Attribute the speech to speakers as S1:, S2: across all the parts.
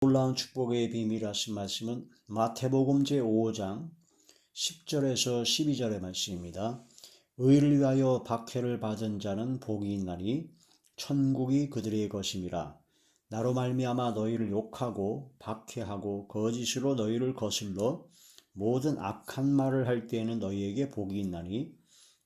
S1: 놀라운 축복의 비밀 하신 말씀은 마태복음 제5장 10절에서 12절의 말씀입니다. 의를 위하여 박해를 받은 자는 복이 있나니 천국이 그들의 것임이라. 나로 말미암아 너희를 욕하고 박해하고 거짓으로 너희를 거슬러 모든 악한 말을 할 때에는 너희에게 복이 있나니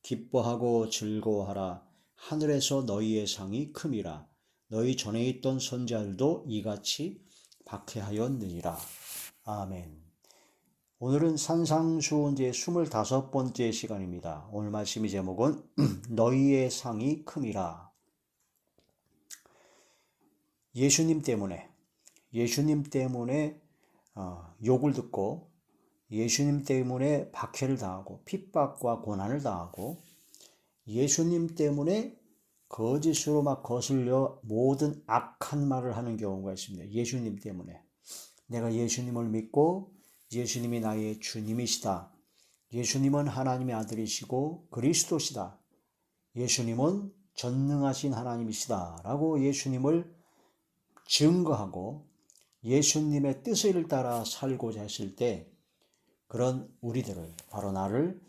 S1: 기뻐하고 즐거워하라. 하늘에서 너희의 상이 큼이라. 너희 전에 있던 선지자들도 이같이 박해하였느니라. 아멘. 오늘은 산상수훈제 25번째 시간입니다. 오늘 말씀의 제목은 너희의 상이 큼이라. 예수님 때문에 욕을 듣고 예수님 때문에 박해를 당하고 핍박과 고난을 당하고 예수님 때문에 거짓으로 막 거슬려 모든 악한 말을 하는 경우가 있습니다. 예수님 때문에. 내가 예수님을 믿고 예수님이 나의 주님이시다. 예수님은 하나님의 아들이시고 그리스도시다. 예수님은 전능하신 하나님이시다. 라고 예수님을 증거하고 예수님의 뜻을 따라 살고자 했을 때 그런 우리들을, 바로 나를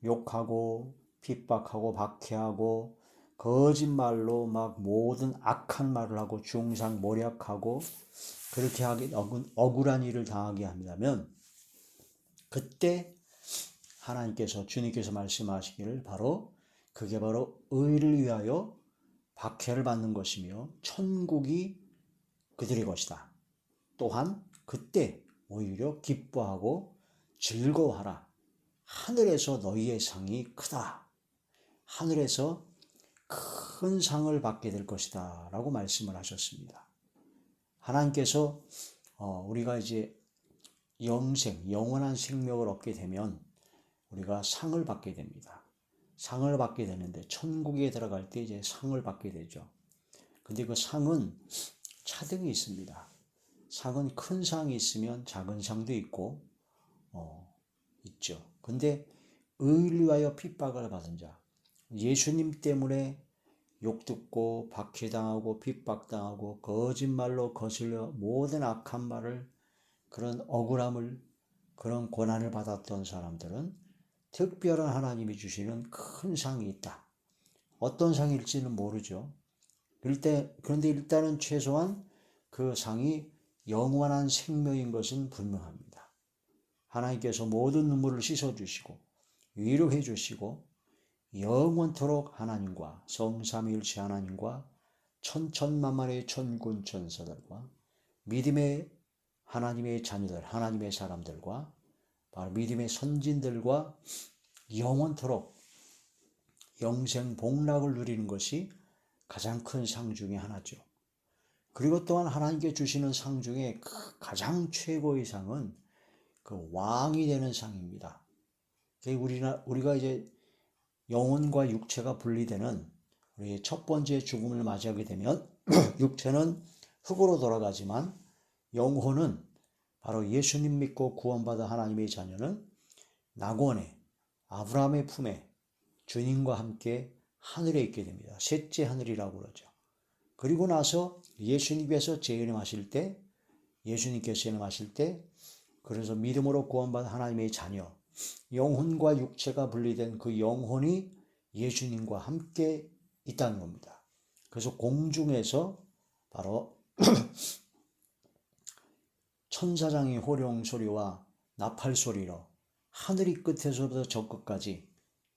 S1: 욕하고 핍박하고 박해하고 거짓말로 막 모든 악한 말을 하고 중상모략하고 그렇게 하게 억울한 일을 당하게 한다면 그때 주님께서 말씀하시기를 그게 바로 의를 위하여 박해를 받는 것이며 천국이 그들의 것이다. 또한 그때 오히려 기뻐하고 즐거워하라. 하늘에서 너희의 상이 크다. 하늘에서 큰 상을 받게 될 것이다. 라고 말씀을 하셨습니다. 하나님께서 우리가 이제 영원한 생명을 얻게 되면 우리가 상을 받게 됩니다. 상을 받게 되는데 천국에 들어갈 때 이제 상을 받게 되죠. 근데 그 상은 차등이 있습니다. 상은 큰 상이 있으면 작은 상도 있죠. 근데 의를 위하여 핍박을 받은 자, 예수님 때문에 욕 듣고 박해당하고 핍박당하고 거짓말로 거슬려 모든 악한 말을, 그런 억울함을, 그런 고난을 받았던 사람들은 특별한 하나님이 주시는 큰 상이 있다. 어떤 상일지는 모르죠. 그런데 일단은 최소한 그 상이 영원한 생명인 것은 분명합니다. 하나님께서 모든 눈물을 씻어주시고 위로해 주시고 영원토록 하나님과 성삼위일체 하나님과 천천만만의 천군 천사들과 믿음의 하나님의 자녀들, 하나님의 사람들과 바로 믿음의 선진들과 영원토록 영생 복락을 누리는 것이 가장 큰 상 중에 하나죠. 그리고 또한 하나님께 주시는 상 중에 가장 최고의 상은 그 왕이 되는 상입니다. 우리가 이제 영혼과 육체가 분리되는 우리 첫 번째 죽음을 맞이하게 되면 육체는 흙으로 돌아가지만 영혼은 바로 예수님 믿고 구원받은 하나님의 자녀는 낙원에, 아브라함의 품에 주님과 함께 하늘에 있게 됩니다. 셋째 하늘이라고 그러죠. 그리고 나서 예수님께서 재림하실 때 그래서 믿음으로 구원받은 하나님의 자녀, 영혼과 육체가 분리된 그 영혼이 예수님과 함께 있다는 겁니다. 그래서 공중에서 바로 천사장의 호령 소리와 나팔 소리로 하늘이 끝에서부터 저 끝까지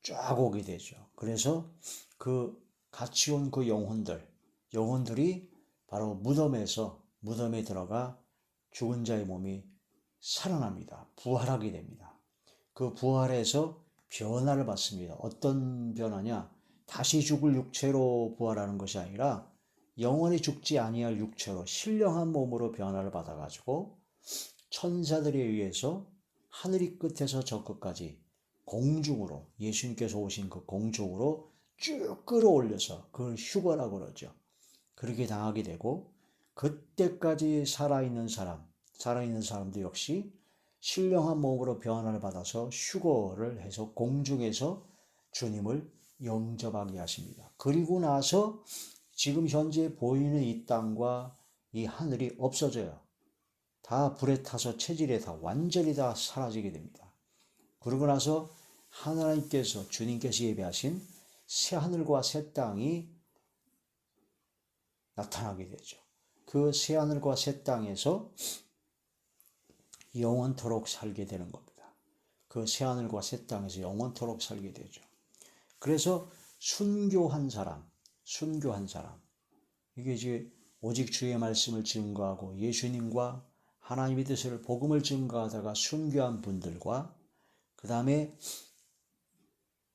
S1: 쫙 오게 되죠. 그래서 그 같이 온 그 영혼들이 바로 무덤에 들어가 죽은 자의 몸이 살아납니다. 부활하게 됩니다. 그 부활에서 변화를 받습니다. 어떤 변화냐? 다시 죽을 육체로 부활하는 것이 아니라 영원히 죽지 아니할 육체로 신령한 몸으로 변화를 받아가지고 천사들에 의해서 하늘이 끝에서 저 끝까지 공중으로, 예수님께서 오신 그 공중으로 쭉 끌어올려서 그걸 휴거라고 그러죠. 그렇게 당하게 되고 그때까지 살아있는 사람도 역시 신령한 몸으로 변화를 받아서 휴거를 해서 공중에서 주님을 영접하게 하십니다. 그리고 나서 지금 현재 보이는 이 땅과 이 하늘이 없어져요. 다 불에 타서 체질에 다 완전히 다 사라지게 됩니다. 그러고 나서 하나님께서 주님께서 예배하신 새 하늘과 새 땅이 나타나게 되죠. 그 새 하늘과 새 땅에서 영원토록 살게 되는 겁니다. 그 새 하늘과 새 땅에서 영원토록 살게 되죠. 그래서 순교한 사람, 이게 이제 오직 주의 말씀을 증거하고 예수님과 하나님의 뜻을 복음을 증거하다가 순교한 분들과 그 다음에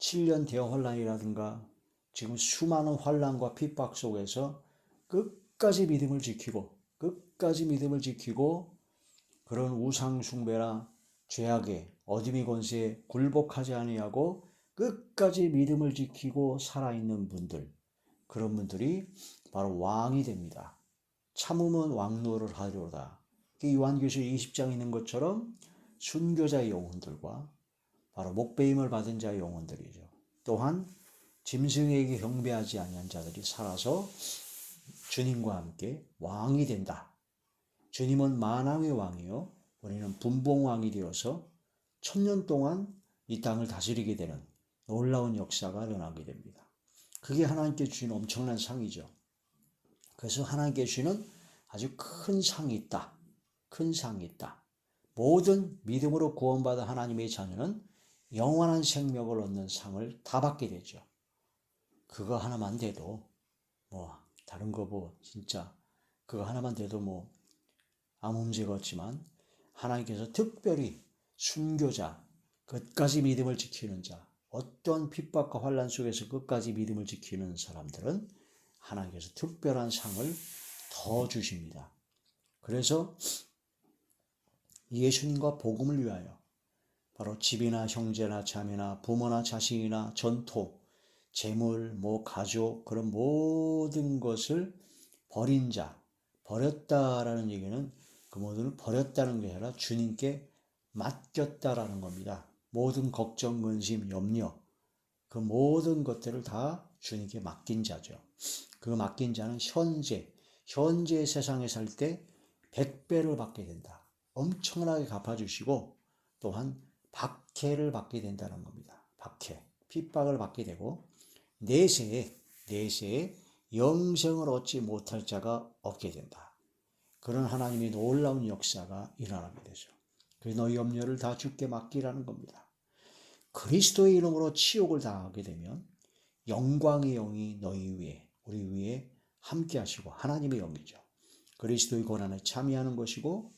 S1: 7년 대환란이라든가 지금 수많은 환란과 핍박 속에서 끝까지 믿음을 지키고 그런 우상 숭배나 죄악의 어둠의 권세에 굴복하지 아니하고 끝까지 믿음을 지키고 살아있는 분들, 그런 분들이 바로 왕이 됩니다. 참으면 왕노를 하리로다. 요한계시록 20장에 있는 것처럼 순교자의 영혼들과 바로 목배임을 받은 자의 영혼들이죠. 또한 짐승에게 경배하지 아니한 자들이 살아서 주님과 함께 왕이 된다. 주님은 만왕의 왕이요, 우리는 분봉왕이 되어서 1000년 동안 이 땅을 다스리게 되는 놀라운 역사가 일어나게 됩니다. 그게 하나님께 주신 엄청난 상이죠. 그래서 하나님께 주시는 아주 큰 상이 있다. 모든 믿음으로 구원받은 하나님의 자녀는 영원한 생명을 얻는 상을 다 받게 되죠. 그거 하나만 돼도 다른 거 진짜 그거 하나만 돼도 아무 문제가 없지만 하나님께서 특별히 순교자, 끝까지 믿음을 지키는 자, 어떤 핍박과 환난 속에서 끝까지 믿음을 지키는 사람들은 하나님께서 특별한 상을 더 주십니다. 그래서 예수님과 복음을 위하여 바로 집이나 형제나 자매나 부모나 자식이나 전토, 재물, 가족, 그런 모든 것을 버린 자, 버렸다라는 얘기는 그 모든 버렸다는 게 아니라 주님께 맡겼다라는 겁니다. 모든 걱정, 근심, 염려, 그 모든 것들을 다 주님께 맡긴 자죠. 그 맡긴 자는 현재 세상에 살 때 100배를 받게 된다. 엄청나게 갚아주시고 또한 박해를 받게 된다는 겁니다. 핍박을 받게 되고 내세에 영생을 얻지 못할 자가 없게 된다. 그런 하나님의 놀라운 역사가 일어나게 되죠. 그래서 너희 염려를 다 주께 맡기라는 겁니다. 그리스도의 이름으로 치욕을 당하게 되면 영광의 영이 너희 위에, 우리 위에 함께 하시고 하나님의 영이죠. 그리스도의 고난에 참여하는 것이고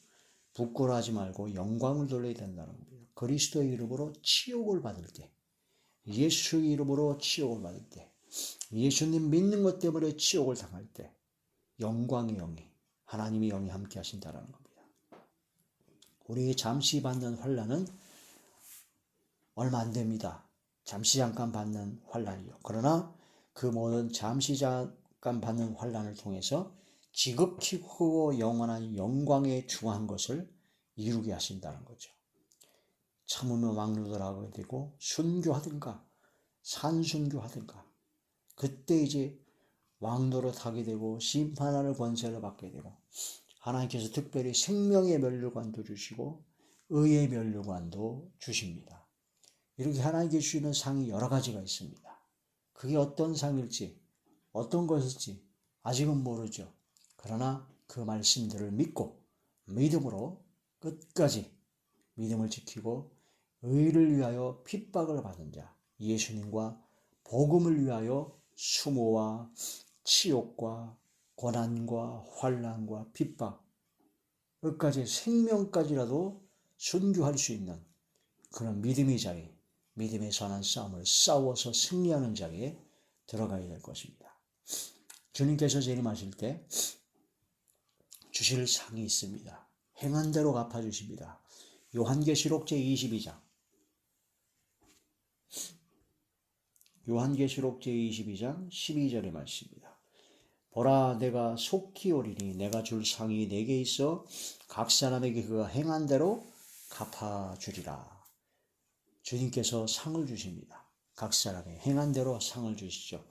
S1: 부끄러워하지 말고 영광을 돌려야 된다는 겁니다. 그리스도의 이름으로 치욕을 받을 때, 예수의 이름으로 치욕을 받을 때, 예수님 믿는 것 때문에 치욕을 당할 때 영광의 영이, 하나님의 영이 함께 하신다는 겁니다. 우리 잠시 받는 환난은 얼마 안 됩니다. 잠시 잠깐 받는 환난이요. 그러나 그 모든 잠시 잠깐 받는 환난을 통해서 지극히 크고 영원한 영광에 중한 것을 이루게 하신다는 거죠. 참으면 왕노를 하게 되고 순교하든가 산순교하든가 그때 이제 왕노릇 하게 되고 심판하는 권세를 받게 되고 하나님께서 특별히 생명의 면류관도 주시고 의의 면류관도 주십니다. 이렇게 하나님께 주시는 상이 여러 가지가 있습니다. 그게 어떤 상일지 어떤 것일지 아직은 모르죠. 그러나 그 말씀들을 믿고 믿음으로 끝까지 믿음을 지키고 의를 위하여 핍박을 받은 자, 예수님과 복음을 위하여 수모와 치욕과 고난과 환난과 핍박, 끝까지 생명까지라도 순교할 수 있는 그런 믿음의 자리, 믿음의 선한 싸움을 싸워서 승리하는 자리에 들어가야 될 것입니다. 주님께서 재림하실 때 주실 상이 있습니다. 행한 대로 갚아주십니다. 요한계시록 제22장 요한계시록 제22장 12절의 말씀입니다. 보라 내가 속히 오리니 내가 줄 상이 내게 있어 각 사람에게 그가 행한 대로 갚아주리라. 주님께서 상을 주십니다. 각 사람의 행한 대로 상을 주시죠.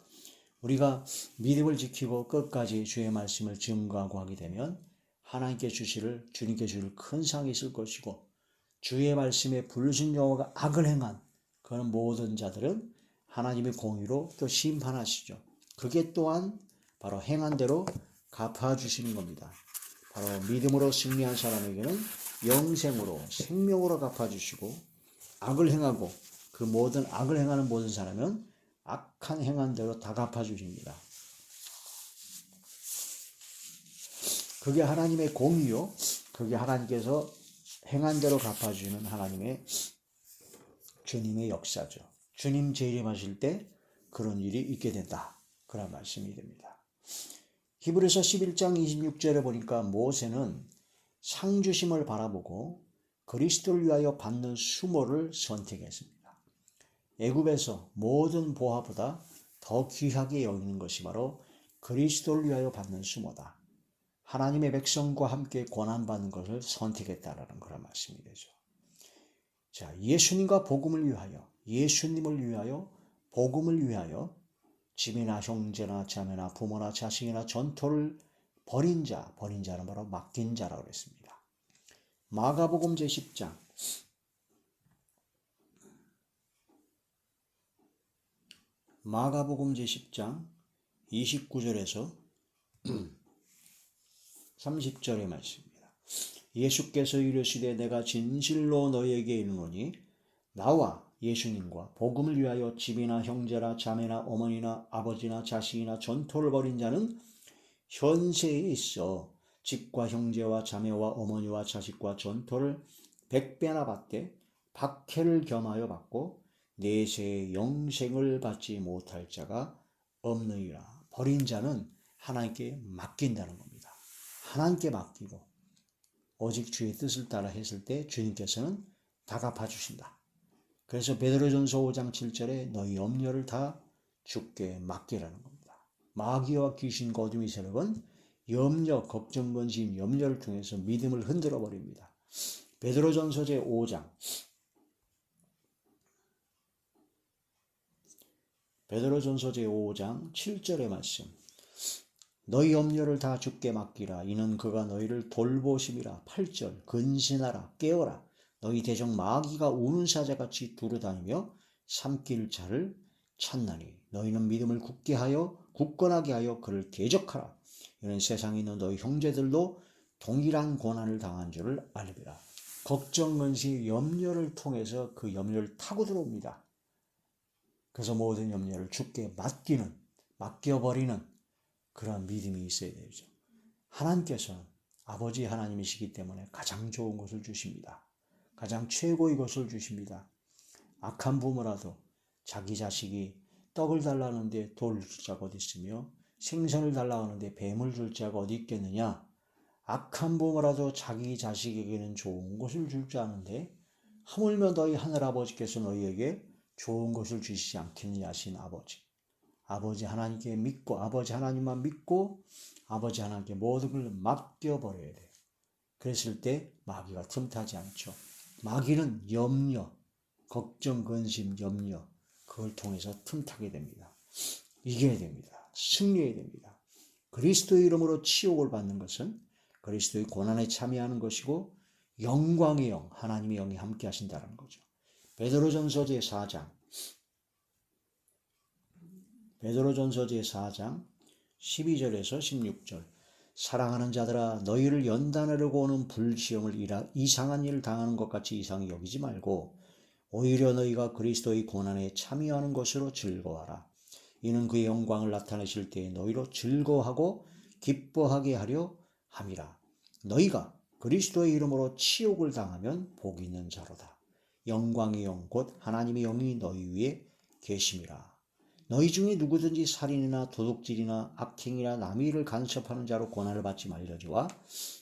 S1: 우리가 믿음을 지키고 끝까지 주의 말씀을 증거하고 하게 되면 주님께 주실 큰 상이 있을 것이고, 주의 말씀에 불순종하고 악을 행한 그런 모든 자들은 하나님의 공의로 또 심판하시죠. 그게 또한 바로 행한 대로 갚아주시는 겁니다. 바로 믿음으로 승리한 사람에게는 영생으로 생명으로 갚아주시고, 악을 행하고 그 모든 악을 행하는 모든 사람은 악한 행한 대로 다 갚아주십니다. 그게 하나님의 공의요. 그게 하나님께서 행한 대로 갚아주시는 주님의 역사죠. 주님 재림하실 때 그런 일이 있게 된다. 그런 말씀이 됩니다. 히브리서 11장 26절에 보니까 모세는 상주심을 바라보고 그리스도를 위하여 받는 수모를 선택했습니다. 애굽에서 모든 보화보다 더 귀하게 여기는 것이 바로 그리스도를 위하여 받는 수모다. 하나님의 백성과 함께 고난받는 것을 선택했다라는 그런 말씀이 되죠. 자, 예수님을 위하여, 복음을 위하여 집이나 형제나 자매나 부모나 자식이나 전토를 버린 자는 바로 맡긴 자라고 그랬습니다. 마가복음 제10장 29절에서 30절의 말씀입니다. 예수께서 이르시되 내가 진실로 너희에게 이르노니 나와 예수님과 복음을 위하여 집이나 형제나 자매나 어머니나 아버지나 자식이나 전토를 벌인 자는 현세에 있어 집과 형제와 자매와 어머니와 자식과 전토를 100배나 받되 박해를 겸하여 받고 내세의 영생을 받지 못할 자가 없느니라. 버린 자는 하나님께 맡긴다는 겁니다. 하나님께 맡기고 오직 주의 뜻을 따라 했을 때 주님께서는 다 갚아주신다. 그래서 베드로전서 5장 7절에 너희 염려를 다 주께 맡기라는 겁니다. 마귀와 귀신과 어둠의 세력은 염려, 걱정, 근심, 염려를 통해서 믿음을 흔들어 버립니다. 베드로전서 제5장 7절의 말씀. 너희 염려를 다 주께 맡기라. 이는 그가 너희를 돌보심이라. 8절. 근신하라. 깨어라. 너희 대적 마귀가 우는 사자같이 두루다니며 삼킬 자를 찾나니 너희는 믿음을 굳건하게 하여 그를 대적하라. 이는 세상에 있는 너희 형제들도 동일한 고난을 당한 줄을 알리라. 걱정, 근심, 염려를 통해서 그 염려를 타고 들어옵니다. 그래서 모든 염려를 주께 맡겨버리는 그런 믿음이 있어야 되죠. 하나님께서는 아버지 하나님이시기 때문에 가장 좋은 것을 주십니다. 가장 최고의 것을 주십니다. 악한 부모라도 자기 자식이 떡을 달라는데 돌을 줄 자가 어디 있으며 생선을 달라고 하는데 뱀을 줄 자가 어디 있겠느냐. 악한 부모라도 자기 자식에게는 좋은 것을 줄 줄 아는데 하물며 너희 하늘아버지께서 너희에게 좋은 것을 주시지 않겠느냐 하신 아버지 하나님께 믿고 아버지 하나님만 믿고 아버지 하나님께 모든 걸 맡겨버려야 돼요. 그랬을 때 마귀가 틈타지 않죠. 마귀는 염려, 걱정, 근심, 염려 그걸 통해서 틈타게 됩니다. 이겨야 됩니다. 승리해야 됩니다. 그리스도의 이름으로 치욕을 받는 것은 그리스도의 고난에 참여하는 것이고 영광의 영, 하나님의 영이 함께 하신다는 거죠. 베드로전서 제4장 12절에서 16절. 사랑하는 자들아 너희를 연단하려고 오는 불시험을 이상한 일을 당하는 것 같이 이상히 여기지 말고 오히려 너희가 그리스도의 고난에 참여하는 것으로 즐거워하라. 이는 그의 영광을 나타내실 때에 너희로 즐거워하고 기뻐하게 하려 함이라. 너희가 그리스도의 이름으로 치욕을 당하면 복이 있는 자로다. 영광의 영 곧 하나님의 영이 너희 위에 계심이라. 너희 중에 누구든지 살인이나 도둑질이나 악행이나 남의 일을 간섭하는 자로 고난을 받지 말려니와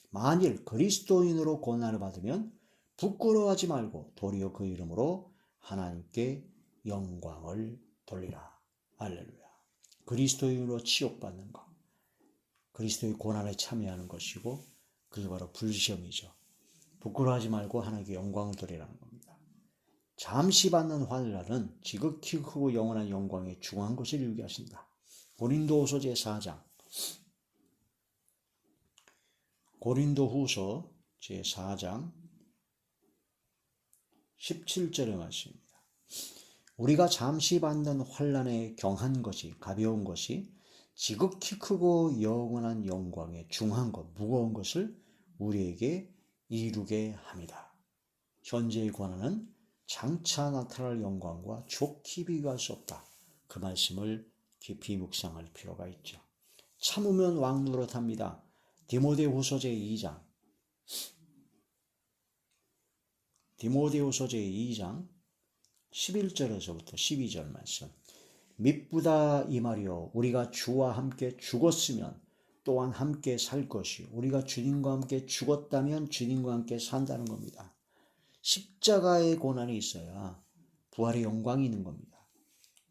S1: 만일 그리스도인으로 고난을 받으면 부끄러워하지 말고 도리어 그 이름으로 하나님께 영광을 돌리라. 할렐루야. 그리스도인으로 치욕받는 것, 그리스도의 고난에 참여하는 것이고 그게 바로 불시험이죠. 부끄러워하지 말고 하나님께 영광을 돌리라는 겁니다. 잠시 받는 환난은 지극히 크고 영원한 영광에 중한 것을 유기하신다. 고린도후서 제4장 고린도후서 제4장 17절의 말씀입니다. 우리가 잠시 받는 환난에 경한 것이, 가벼운 것이 지극히 크고 영원한 영광에 중한 것, 무거운 것을 우리에게 이루게 합니다. 현재의 고난은 장차 나타날 영광과 좋게 비교할 수 없다. 그 말씀을 깊이 묵상할 필요가 있죠. 참으면 왕 노릇합니다. 디모데후서 제2장 11절에서부터 12절 말씀. 밉부다 이 말이요, 우리가 주와 함께 죽었으면 또한 함께 살 것이요, 우리가 주님과 함께 죽었다면 주님과 함께 산다는 겁니다. 십자가의 고난이 있어야 부활의 영광이 있는 겁니다.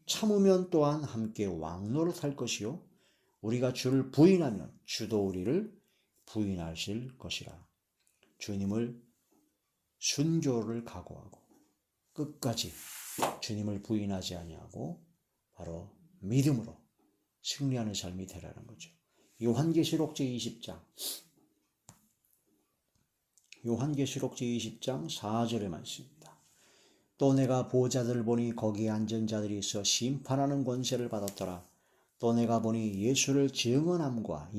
S1: 참으면 또한 함께 왕노릇할 것이요, 우리가 주를 부인하면 주도 우리를 부인하실 것이라. 주님을 순교를 각오하고 끝까지 주님을 부인하지 아니하고 바로 믿음으로 승리하는 삶이 되라는 거죠. 요한계시록 제20장 4절의 말씀입니다. 또 내가 보좌들을 보니 거기에 앉은 자들이 있어 심판하는 권세를 받았더라. 또 내가 보니 예수님을 증언함과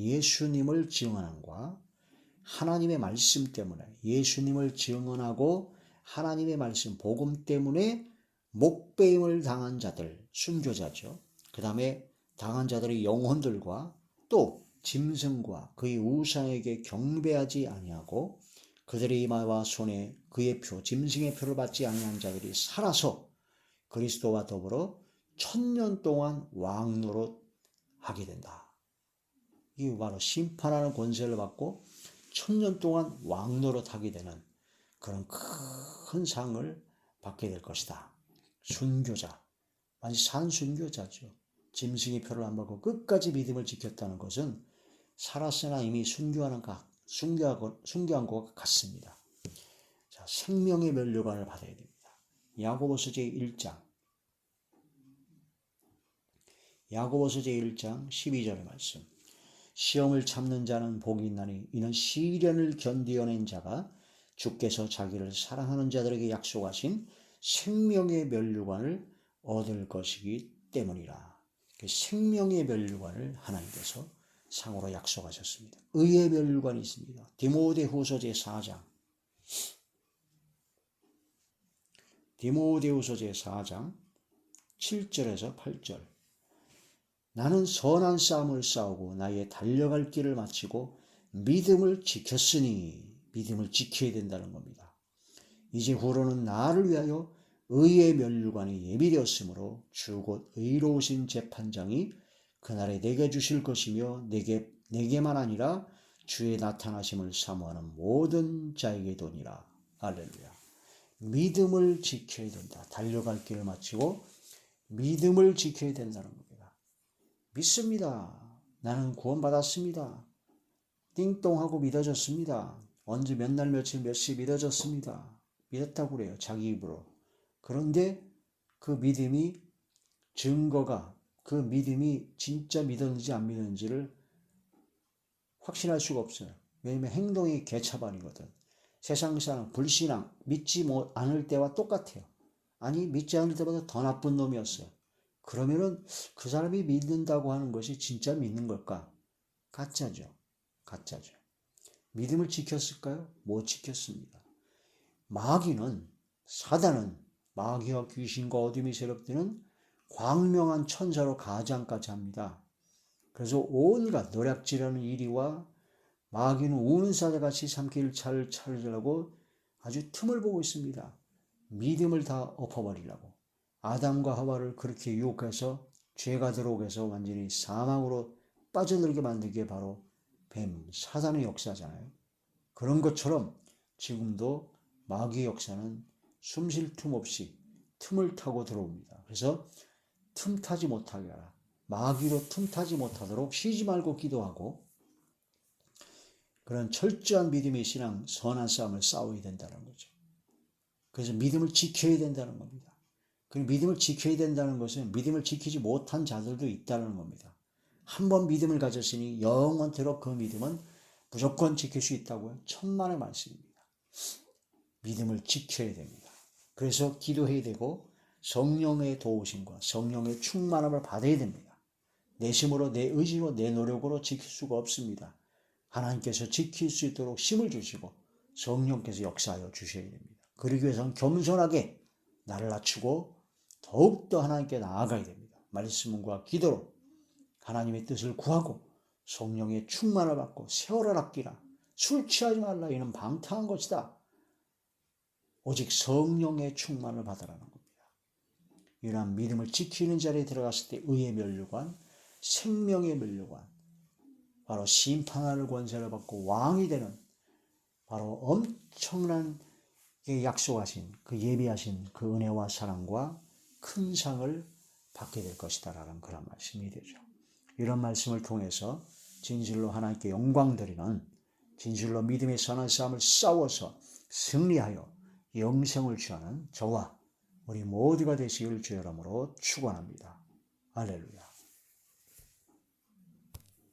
S1: 하나님의 말씀 때문에, 예수님을 증언하고 하나님의 말씀, 복음 때문에 목배임을 당한 자들, 순교자죠. 그 다음에 당한 자들의 영혼들과 또 짐승과 그의 우상에게 경배하지 아니하고 그들의 이마와 손에 그의 표, 짐승의 표를 받지 아니한 자들이 살아서 그리스도와 더불어 1000년 동안 왕노릇 하게 된다. 이게 바로 심판하는 권세를 받고 1000년 동안 왕노릇 하게 되는 그런 큰 상을 받게 될 것이다. 순교자, 완전 산순교자죠. 짐승의 표를 안 받고 끝까지 믿음을 지켰다는 것은 살았으나 이미 순교한 것과 같습니다. 자, 생명의 면류관을 받아야 됩니다. 야고보서 제1장 12절의 말씀. 시험을 참는 자는 복이 있나니 이는 시련을 견디어낸 자가 주께서 자기를 사랑하는 자들에게 약속하신 생명의 면류관을 얻을 것이기 때문이라. 그 생명의 면류관을 하나님께서 상으로 약속하셨습니다. 의의 면류관이 있습니다. 디모데후서 제4장 7절에서 8절. 나는 선한 싸움을 싸우고 나의 달려갈 길을 마치고 믿음을 지켰으니, 믿음을 지켜야 된다는 겁니다. 이제 후로는 나를 위하여 의의 면류관이 예비되었으므로 주 곧 의로우신 재판장이 그날에 내게 주실 것이며 내게만 아니라 주의 나타나심을 사모하는 모든 자에게 도니라. 할렐루야. 믿음을 지켜야 된다. 달려갈 길을 마치고 믿음을 지켜야 된다는 겁니다. 믿습니다. 나는 구원받았습니다. 띵동하고 믿어졌습니다. 언제 몇 날 며칠 몇 시 믿어졌습니다. 믿었다고 그래요. 자기 입으로. 그런데 그 믿음이 증거가, 그 믿음이 진짜 믿었는지 안 믿었는지를 확신할 수가 없어요. 왜냐하면 행동이 개차반이거든. 세상 사람, 불신앙, 믿지 않을 때와 똑같아요. 아니, 믿지 않을 때보다 더 나쁜 놈이었어요. 그러면은 그 사람이 믿는다고 하는 것이 진짜 믿는 걸까? 가짜죠. 믿음을 지켰을까요? 못 지켰습니다. 사단은 마귀와 귀신과 어둠이 세력되는 광명한 천사로 가장까지 합니다. 그래서 온갖 노략질하는 이리와 마귀는 우는 사자같이 삼킬 차를 찾으려고 아주 틈을 보고 있습니다. 믿음을 다 엎어버리려고. 아담과 하와를 그렇게 유혹해서 죄가 들어오게 해서 완전히 사망으로 빠져들게 만든 게 바로 뱀, 사단의 역사잖아요. 그런 것처럼 지금도 마귀의 역사는 숨 쉴 틈 없이 틈을 타고 들어옵니다. 그래서 틈 타지 못하게 하라. 마귀로 틈 타지 못하도록 쉬지 말고 기도하고 그런 철저한 믿음의 신앙, 선한 싸움을 싸워야 된다는 거죠. 그래서 믿음을 지켜야 된다는 겁니다. 그 믿음을 지켜야 된다는 것은 믿음을 지키지 못한 자들도 있다는 겁니다. 한 번 믿음을 가졌으니 영원토록 그 믿음은 무조건 지킬 수 있다고요? 천만의 말씀입니다. 믿음을 지켜야 됩니다. 그래서 기도해야 되고 성령의 도우심과 성령의 충만함을 받아야 됩니다. 내 힘으로, 내 의지로, 내 노력으로 지킬 수가 없습니다. 하나님께서 지킬 수 있도록 힘을 주시고 성령께서 역사하여 주셔야 됩니다. 그러기 위해서는 겸손하게 나를 낮추고 더욱더 하나님께 나아가야 됩니다. 말씀과 기도로 하나님의 뜻을 구하고 성령의 충만을 받고 세월을 아끼라. 술 취하지 말라. 이는 방탕한 것이다. 오직 성령의 충만을 받으라는 겁니다. 이러한 믿음을 지키는 자리에 들어갔을 때 의의 면류관, 생명의 면류관, 바로 심판하는 권세를 받고 왕이 되는 바로 엄청난 약속하신 그 예비하신 그 은혜와 사랑과 큰 상을 받게 될 것이다라는 그런 말씀이 되죠. 이런 말씀을 통해서 진실로 하나님께 영광 드리는 진실로 믿음의 선한 싸움을 싸워서 승리하여 영생을 취하는 저와 우리 모두가 되시길 주의 이름으로 축원합니다. 할렐루야.